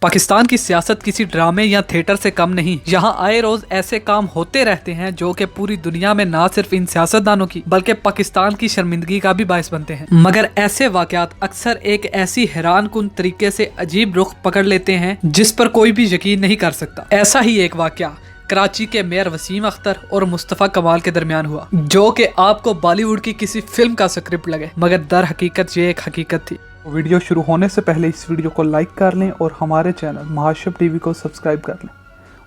पाकिस्तान की सियासत किसी ड्रामे या थिएटर से कम नहीं। यहाँ आए रोज ऐसे काम होते रहते हैं जो कि पूरी दुनिया में ना सिर्फ इन सियासतदानों की बल्कि पाकिस्तान की शर्मिंदगी का भी बायस बनते हैं। मगर ऐसे वाकयात अक्सर एक ऐसी हैरानकुन तरीके से अजीब रुख पकड़ लेते हैं जिस पर कोई भी यकीन नहीं कर सकता। ऐसा ही एक वाकया कराची के मेयर वसीम अख्तर और मुस्तफ़ा कमाल के दरमियान हुआ, जो कि आपको बॉलीवुड की किसी फिल्म का स्क्रिप्ट लगे, मगर दर हकीकत ये एक हकीकत थी। वीडियो शुरू होने से पहले इस वीडियो को लाइक कर लें और हमारे चैनल महाशब टीवी को सब्सक्राइब कर लें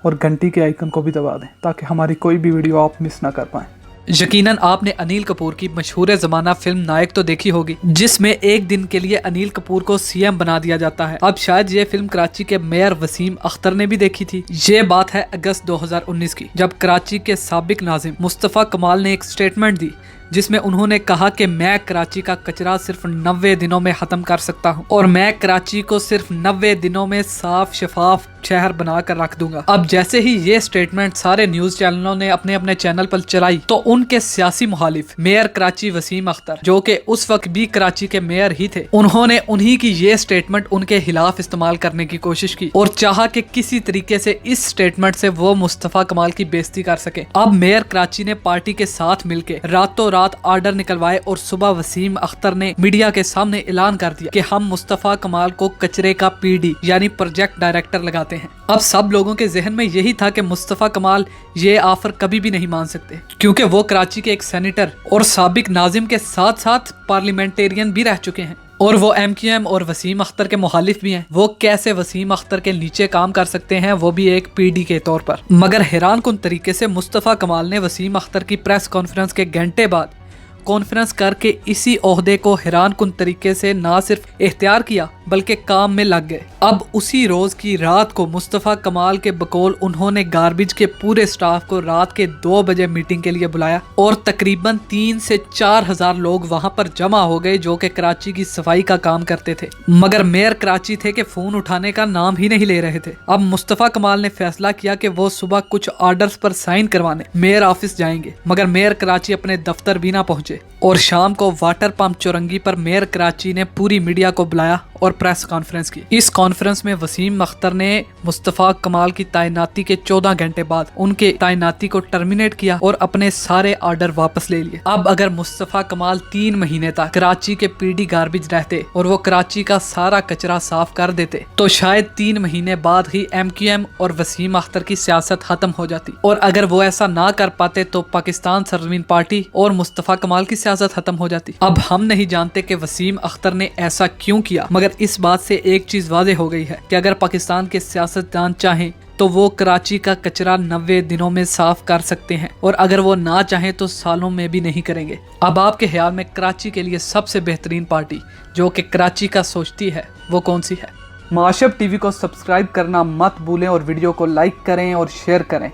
और घंटी के आइकन को भी दबा दें ताकि हमारी कोई भी वीडियो आप मिस ना कर पाएं। यकीनन आपने अनिल कपूर की मशहूर ज़माना फिल्म नायक तो देखी होगी, जिसमें एक दिन के लिए अनिल कपूर को सीएम बना दिया जाता है। अब शायद ये फिल्म कराची के मेयर वसीम अख्तर ने भी देखी थी। ये बात है अगस्त 2019 की, जब कराची के साबिक नाजिम मुस्तफ़ा कमाल ने एक स्टेटमेंट दी जिसमें उन्होंने कहा कि मैं कराची का कचरा सिर्फ 90 दिनों में खत्म कर सकता हूं और मैं कराची को सिर्फ 90 दिनों में साफ शफाफ शहर बनाकर रख दूंगा। अब जैसे ही ये स्टेटमेंट सारे न्यूज चैनलों ने अपने अपने चैनल पर चलाई तो उनके सियासी मुखालिफ मेयर कराची वसीम अख्तर, जो कि उस वक्त भी कराची के मेयर ही थे, उन्होंने उन्हीं की ये स्टेटमेंट उनके खिलाफ इस्तेमाल करने की कोशिश की और चाहा कि किसी तरीके से इस स्टेटमेंट से वो मुस्तफ़ा कमाल की बेइज्जती कर सके। अब मेयर कराची ने पार्टी के साथ मिलकर रातों रात आर्डर निकलवाए और सुबह वसीम अख्तर ने मीडिया के सामने ऐलान कर दिया कि हम मुस्तफ़ा कमाल को कचरे का पीडी यानी प्रोजेक्ट डायरेक्टर लगाते हैं। अब सब लोगों के जहन में यही था कि मुस्तफ़ा कमाल ये ऑफर कभी भी नहीं मान सकते, क्योंकि वो कराची के एक सेनेटर और साबिक नाजिम के साथ साथ पार्लियामेंटेरियन भी रह चुके हैं और वो MQM और वसीम अख्तर के मुखालिफ भी हैं। वो कैसे वसीम अख्तर के नीचे काम कर सकते हैं, वो भी एक PD के तौर पर। मगर हैरानकुन तरीके से मुस्तफ़ा कमाल ने वसीम अख्तर की प्रेस कॉन्फ्रेंस के घंटे बाद कॉन्फ्रेंस करके इसी ओहदे को हैरानकुन तरीके से ना सिर्फ इख्तियार किया बल्कि काम में लग गए। अब उसी रोज की रात को मुस्तफ़ा कमाल के बकौल उन्होंने गार्बेज के पूरे स्टाफ को रात के 2 बजे मीटिंग के लिए बुलाया और तकरीबन 3 से 4 हजार लोग वहां पर जमा हो गए जो कि कराची की सफाई का काम करते थे। मगर मेयर कराची थे कि फोन उठाने का नाम ही नहीं ले रहे थे। अब मुस्तफ़ा कमाल ने फैसला किया कि वो सुबह कुछ ऑर्डर्स पर साइन करवाने मेयर ऑफिस जाएंगे, मगर मेयर कराची अपने दफ्तर भी ना पहुंचे और शाम को वाटर पंप चौरंगी पर मेयर कराची ने पूरी मीडिया को बुलाया और प्रेस कॉन्फ्रेंस की। इस कॉन्फ्रेंस में वसीम अख्तर ने मुस्तफ़ा कमाल की तैनाती के 14 घंटे बाद उनके तैनाती को टर्मिनेट किया और अपने सारे ऑर्डर वापस ले लिए। अब अगर मुस्तफ़ा कमाल 3 महीने तक कराची के PD गार्बेज रहते और वो कराची का सारा कचरा साफ कर देते तो शायद 3 महीने बाद ही MQM और वसीम अख्तर की सियासत खत्म हो जाती, और अगर वो ऐसा ना कर पाते तो पाकिस्तान सरजमीन पार्टी और मुस्तफ़ा कमाल की सियासत खत्म हो जाती। अब हम नहीं जानते कि वसीम अख्तर ने ऐसा क्यों किया, मगर इस बात से एक चीज वाज़ेह हो गई है कि अगर पाकिस्तान के सियासतदान चाहें तो वो कराची का कचरा 90 दिनों में साफ कर सकते हैं, और अगर वो ना चाहें तो सालों में भी नहीं करेंगे। अब आपके ख्याल में कराची के लिए सबसे बेहतरीन पार्टी जो कि कराची का सोचती है वो कौन सी है? महाशब टीवी को सब्सक्राइब करना मत भूलें और वीडियो को लाइक करें और शेयर करें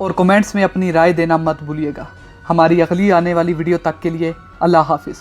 और कमेंट्स में अपनी राय देना मत भूलिएगा। हमारी अगली आने वाली वीडियो तक के लिए अल्लाह हाफिज।